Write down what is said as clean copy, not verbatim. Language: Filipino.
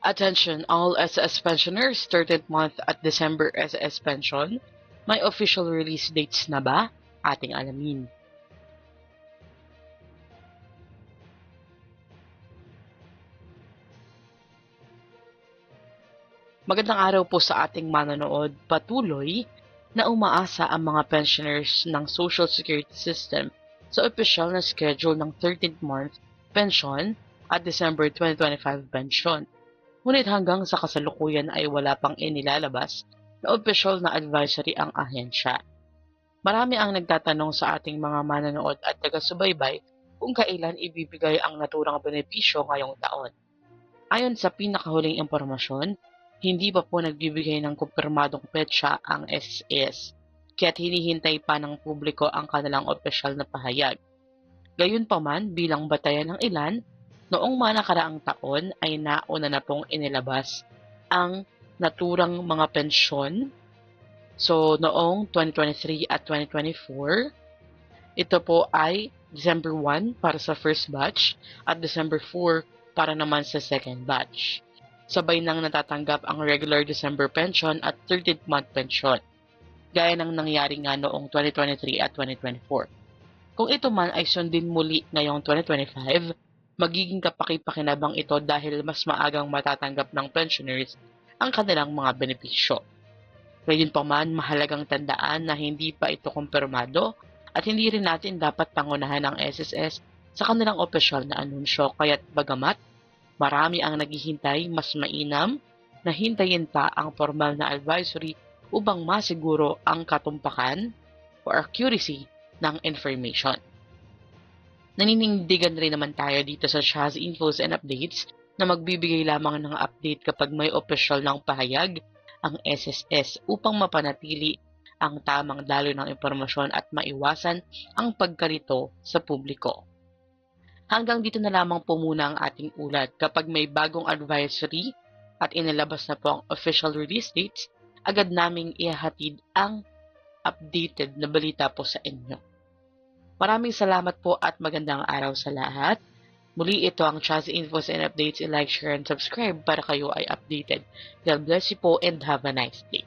Attention all SS pensioners, 13th month at December SS pension. May official release dates na ba? Ating alamin. Magandang araw po sa ating manonood. Patuloy na umaasa ang mga pensioners ng Social Security System sa opisyal na schedule ng 13th month pension at December 2025 pension. Ngunit hanggang sa kasalukuyan ay wala pang inilalabas na opisyal na advisory ang ahensya. Marami ang nagtatanong sa ating mga manonood at taga-subaybay kung kailan ibibigay ang naturang benepisyo ngayong taon. Ayon sa pinakahuling impormasyon, hindi pa po nagbibigay ng kumpirmadong petsa ang SSS, kaya't hinihintay pa ng publiko ang kanilang opisyal na pahayag. Gayunpaman, bilang batayan ng ilan, noong mga nakaraang taon ay nauna na pong inilabas ang naturang mga pensyon. So, noong 2023 at 2024, ito po ay December 1 para sa first batch at December 4 para naman sa second batch. Sabay nang natatanggap ang regular December pension at 13th month pension, gaya ng nangyari nga noong 2023 at 2024. Kung ito man ay sundin muli ngayong 2025, magiging kapaki-pakinabang ito dahil mas maagang matatanggap ng pensioners ang kanilang mga benepisyo. Gayunpaman, mahalagang tandaan na hindi pa ito kumpirmado at hindi rin natin dapat pangunahan ang SSS sa kanilang opisyal na anunsyo, kaya't bagamat marami ang naghihintay, mas mainam na hintayin pa ang formal na advisory upang masiguro ang katumpakan o accuracy ng information. Naninindigan rin naman tayo dito sa Shaz Infos and Updates na magbibigay lamang ng update kapag may opisyal ng pahayag ang SSS upang mapanatili ang tamang daloy ng impormasyon at maiwasan ang pagkalito sa publiko. Hanggang dito na lamang po muna ang ating ulat. Kapag may bagong advisory at inilabas na po ang official release dates, agad naming ihahatid ang updated na balita po sa inyo. Maraming salamat po at magandang araw sa lahat. Muli ito ang Chaz Infos and Updates. I-like, share, and subscribe para kayo ay updated. God bless you po and have a nice day.